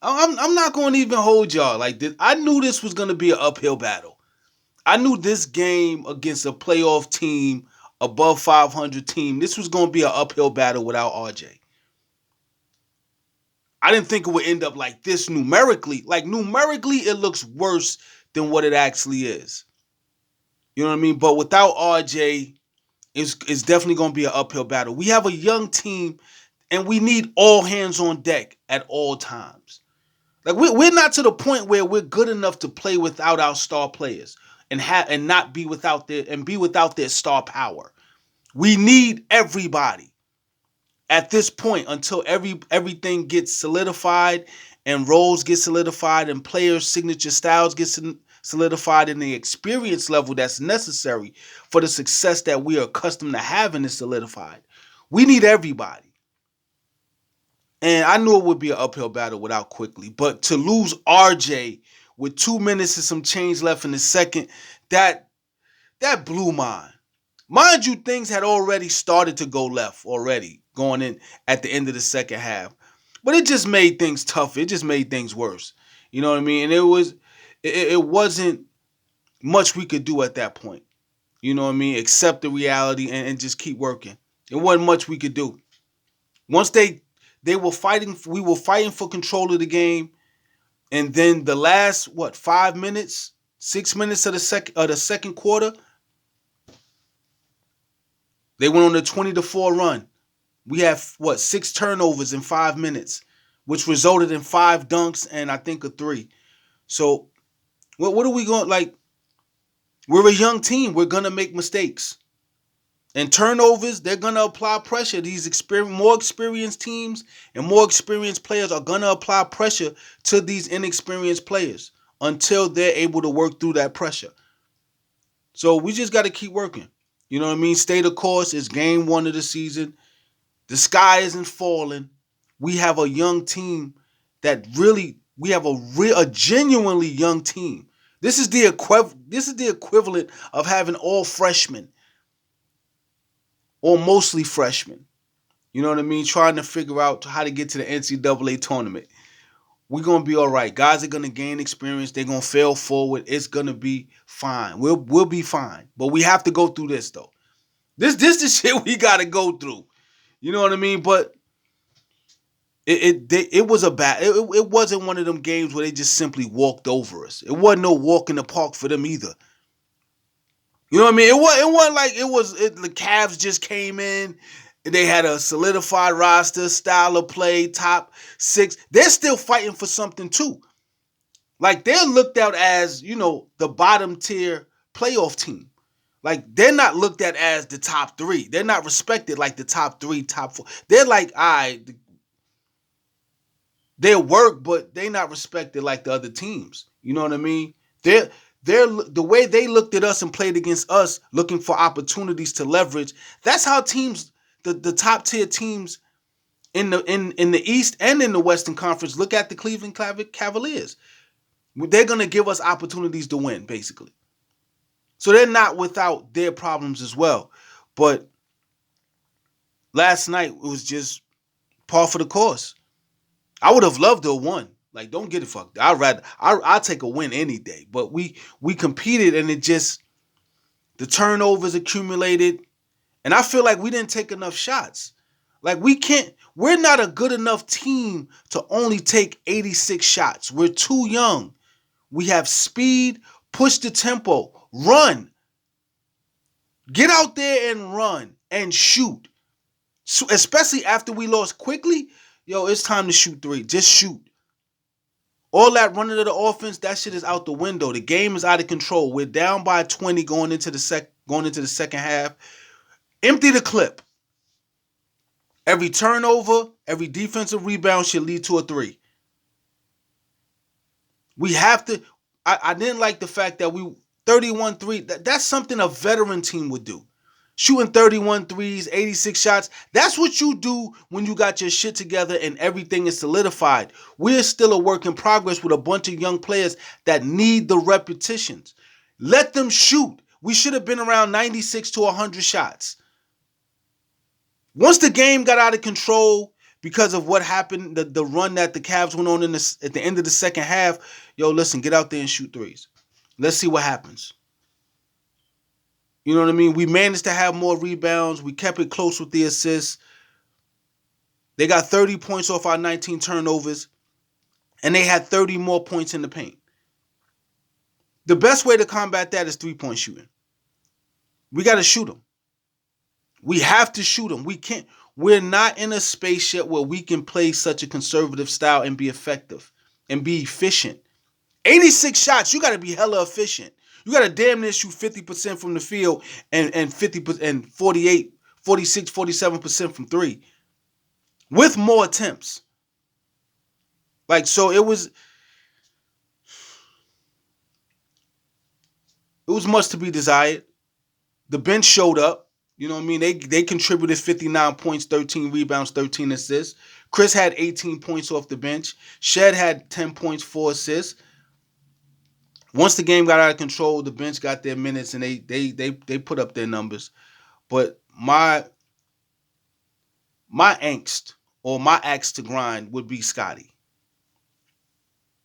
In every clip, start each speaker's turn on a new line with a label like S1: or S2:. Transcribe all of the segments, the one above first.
S1: I'm not going to even hold y'all like this. I knew this was going to be an uphill battle. I knew this game against a playoff team, above 500 team, this was going to be an uphill battle without RJ. I didn't think it would end up like this numerically. Like numerically, it looks worse than what it actually is. You know what I mean? But without RJ, it's definitely going to be an uphill battle. We have a young team, and we need all hands on deck at all times. Like we're not to the point where we're good enough to play without our star players and not be without their star power. We need everybody at this point until everything gets solidified and roles get solidified and players' signature styles get solidified and the experience level that's necessary for the success that we are accustomed to having is solidified. We need everybody. And I knew it would be an uphill battle without Quickley. But to lose RJ with 2 minutes and some change left in the second, that blew mine. Mind you, things had already started to go left already, going in at the end of the second half. But it just made things tougher. It just made things worse. You know what I mean? And it wasn't much we could do at that point. You know what I mean? Accept the reality and just keep working. It wasn't much we could do. Once they were fighting, we were fighting for control of the game, and then the last 5 minutes, 6 minutes of the second quarter, they went on a 20-4 run. We have 6 turnovers in 5 minutes, which resulted in 5 dunks and I think a 3. So what are we going like? We're a young team. We're gonna make mistakes. And turnovers, they're going to apply pressure. These more experienced teams and more experienced players are going to apply pressure to these inexperienced players until they're able to work through that pressure. So we just got to keep working. You know what I mean? Stay the course. It's game 1 of the season. The sky isn't falling. We have a young team we have a genuinely young team. This is the equivalent of having all freshmen. Or mostly freshmen. You know what I mean? Trying to figure out how to get to the NCAA tournament. We're going to be all right. Guys are going to gain experience. They're going to fail forward. It's going to be fine. We'll be fine. But we have to go through this, though. This the shit we got to go through. You know what I mean? But it wasn't one of them games where they just simply walked over us. It wasn't no walk in the park for them either. You know what I mean? It wasn't like the Cavs just came in. They had a solidified roster, style of play, top 6. They're still fighting for something too. Like they're looked at as, the bottom tier playoff team. Like they're not looked at as the top 3. They're not respected like the top 3, top 4. They're like, all right, they work, but they're not respected like the other teams. You know what I mean? They're the way they looked at us and played against us, looking for opportunities to leverage. That's how teams, the top tier teams in the East and in the Western Conference, look at the Cleveland Cavaliers. They're gonna give us opportunities to win, basically. So they're not without their problems as well. But last night it was just par for the course. I would have loved to have won. Like, don't get it fucked. I'll take a win any day. But we competed and the turnovers accumulated. And I feel like we didn't take enough shots. Like we're not a good enough team to only take 86 shots. We're too young. We have speed, push the tempo, run. Get out there and run and shoot. So, especially after we lost Quickley, it's time to shoot 3. Just shoot. All that running of the offense, that shit is out the window. The game is out of control. We're down by 20 going into the second half. Empty the clip. Every turnover, every defensive rebound should lead to a 3. We have to. I didn't like the fact that we 31-3. That's something a veteran team would do. Shooting 31 threes, 86 shots. That's what you do when you got your shit together and everything is solidified. We're still a work in progress with a bunch of young players that need the repetitions. Let them shoot. We should have been around 96 to 100 shots. Once the game got out of control, because of what happened, the run that the Cavs went on at the end of the second half. Yo, listen, get out there and shoot threes. Let's see what happens. You know what I mean? We managed to have more rebounds. We kept it close with the assists. They got 30 points off our 19 turnovers, and they had 30 more points in the paint. The best way to combat that is three-point shooting. We got to shoot them. We have to shoot them. We can't. We're not in a space yet where we can play such a conservative style and be effective and be efficient. 86 shots, you got to be hella efficient. You got to damn near shoot 50% from the field and 50 and 48, 46, 47% from three with more attempts. Like, so it was much to be desired. The bench showed up. You know what I mean? They contributed 59 points, 13 rebounds, 13 assists. Chris had 18 points off the bench. Shed had 10 points, 4 assists. Once the game got out of control, the bench got their minutes and they put up their numbers. But my angst or my axe to grind would be Scotty.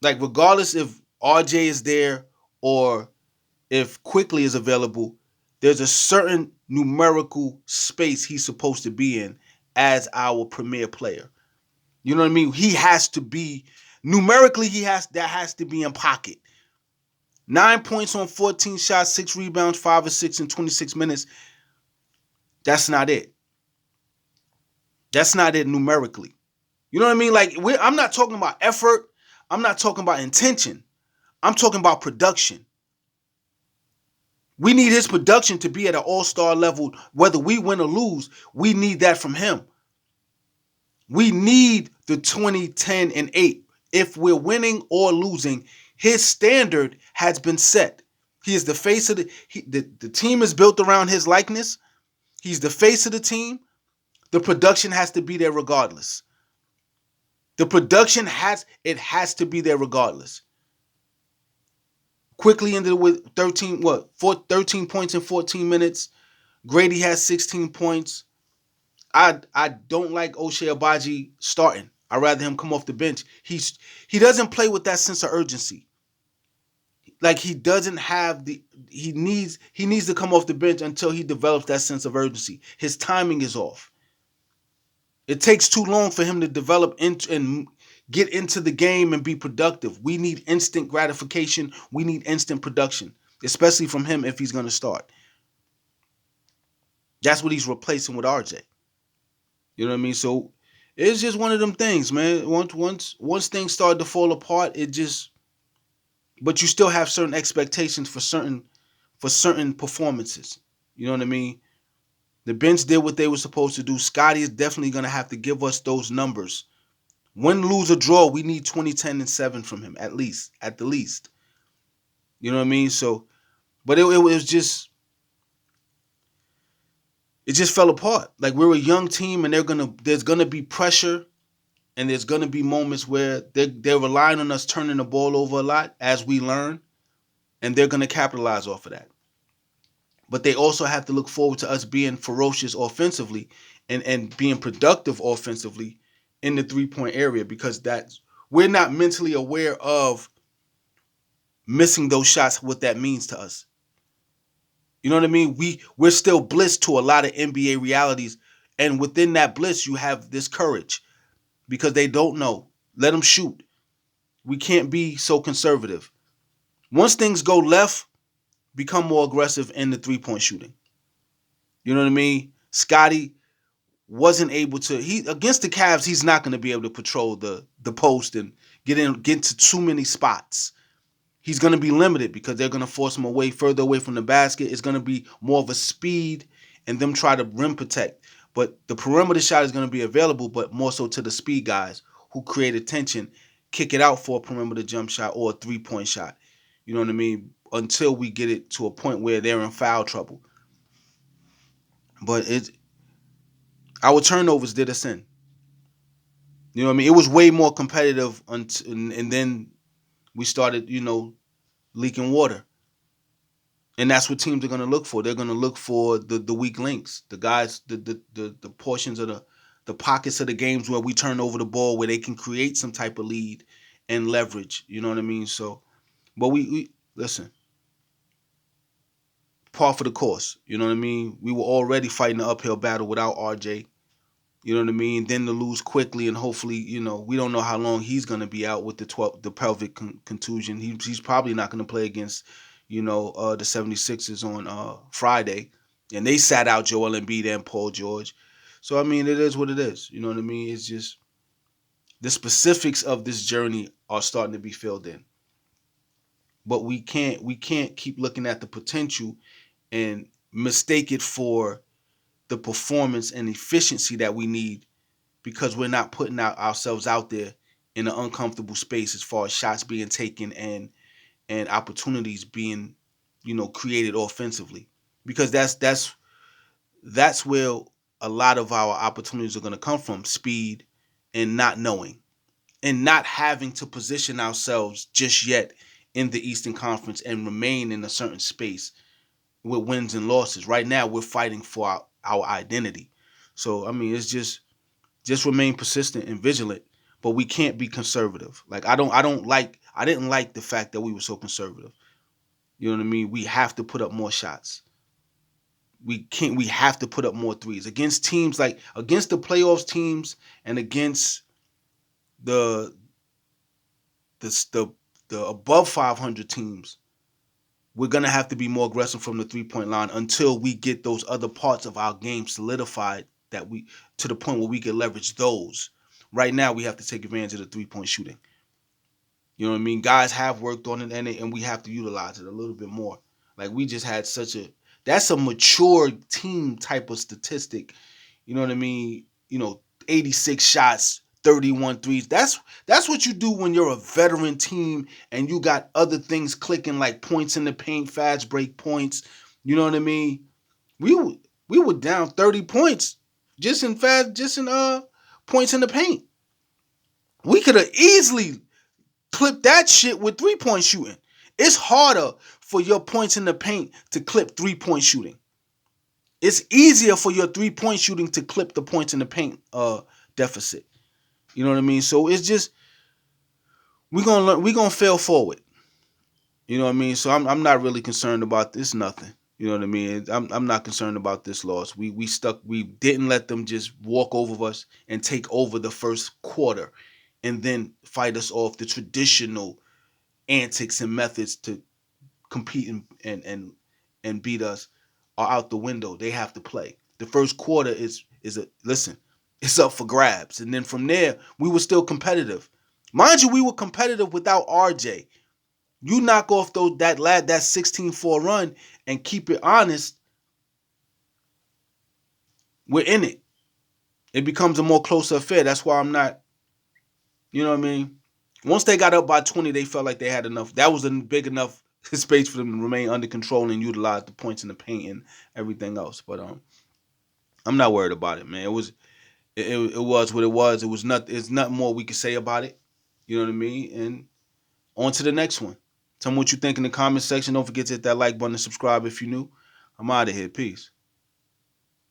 S1: Like, regardless if RJ is there or if Quickley is available, there's a certain numerical space he's supposed to be in as our premier player. You know what I mean? He has to be, numerically, that has to be in pocket. 9 points on 14 shots, 6 rebounds, 5 assists in 26 minutes. That's not it. That's not it numerically. You know what I mean? Like, I'm not talking about effort. I'm not talking about intention. I'm talking about production. We need his production to be at an all-star level. Whether we win or lose, we need that from him. We need the 20, 10, and 8. If we're winning or losing, his standard has been set. He is the face of the team is built around his likeness. He's the face of the team. The production has to be there regardless. The production has to be there regardless. Quickley ended with 13 points in 14 minutes. Grady has 16 points. I don't like Ochai Agbaji starting. I'd rather him come off the bench. He doesn't play with that sense of urgency. Like, he doesn't have he needs to come off the bench until he develops that sense of urgency. His timing is off. It takes too long for him to develop and get into the game and be productive. We need instant gratification. We need instant production, especially from him if he's going to start. That's what he's replacing with RJ. You know what I mean? So it's just one of them things, man. Once things start to fall apart, but you still have certain expectations for certain performances. You know what I mean? The bench did what they were supposed to do. Scotty is definitely going to have to give us those numbers. Win, lose, or draw, we need 20, 10, and 7 from him, at the least. You know what I mean? So, but it was just, it just fell apart. Like, we're a young team, and there's gonna be pressure, and there's gonna be moments where they're relying on us turning the ball over a lot as we learn, and they're gonna capitalize off of that. But they also have to look forward to us being ferocious offensively and being productive offensively in the three-point area, because we're not mentally aware of missing those shots, what that means to us. You know what I mean? We're still bliss to a lot of NBA realities, and within that bliss, you have this courage because they don't know. Let them shoot. We can't be so conservative. Once things go left, become more aggressive in the three-point shooting. You know what I mean? Scotty wasn't able to. Against the Cavs, he's not going to be able to patrol the post and get to too many spots. He's going to be limited because they're going to force him further away from the basket. It's going to be more of a speed and them try to rim protect. But the perimeter shot is going to be available, but more so to the speed guys who create attention, kick it out for a perimeter jump shot or a three-point shot. You know what I mean? Until we get it to a point where they're in foul trouble. But our turnovers did us in. You know what I mean? It was way more competitive, and then we started, leaking water. And that's what teams are going to look for. They're going to look for the weak links, the guys, the portions of the pockets of the games where we turn over the ball, where they can create some type of lead and leverage. You know what I mean? So, but we listen, par for the course. You know what I mean? We were already fighting an uphill battle without RJ. You know what I mean? Then to lose quickly, and hopefully, we don't know how long he's going to be out with the pelvic contusion. He's probably not going to play against, the 76ers on Friday. And they sat out Joel Embiid and Paul George. So, I mean, it is what it is. You know what I mean? It's just the specifics of this journey are starting to be filled in. But we can't keep looking at the potential and mistake it for the performance and efficiency that we need, because we're not putting ourselves out there in an uncomfortable space as far as shots being taken and opportunities being, created offensively. Because that's where a lot of our opportunities are going to come from: speed and not knowing and not having to position ourselves just yet in the Eastern Conference and remain in a certain space with wins and losses. Right now, we're fighting for our identity. So, I mean, it's just remain persistent and vigilant, but we can't be conservative. Like I didn't like the fact that we were so conservative. You know what I mean? We have to put up more shots. We have to put up more threes against teams, like against the playoffs teams and against the the the above 500 teams. We're going to have to be more aggressive from the 3-point line until we get those other parts of our game solidified, that we to the point where we can leverage those. Right now, we have to take advantage of the 3-point shooting. You know what I mean? Guys have worked on it, and we have to utilize it a little bit more. Like, we just had that's a mature team type of statistic. You know what I mean? 86 shots, 31 threes. That's what you do when you're a veteran team and you got other things clicking, like points in the paint, fast break points. You know what I mean? We were down 30 points just in points in the paint. We could have easily clipped that shit with 3-point shooting. It's harder for your points in the paint to clip 3-point shooting. It's easier for your 3-point shooting to clip the points in the paint deficit. You know what I mean? So it's just we're gonna fail forward. You know what I mean? So I'm not really concerned about this. Nothing. You know what I mean? I'm not concerned about this loss. We stuck. We didn't let them just walk over us and take over the first quarter, and then fight us off. The traditional antics and methods to compete and beat us are out the window. They have to play. The first quarter is it's up for grabs, and then from there we were still competitive. Mind you, we were competitive without RJ. You knock off that 16-4 run and keep it honest, we're in it. It becomes a more closer affair. That's why I'm not, you know what I mean? Once they got up by 20, they felt like they had enough. That was a big enough space for them to remain under control and utilize the points in the paint and everything else. But I'm not worried about it, man. It was what it was. It's nothing more we could say about it. You know what I mean? And on to the next one. Tell me what you think in the comment section. Don't forget to hit that like button and subscribe if you're new. I'm out of here. Peace.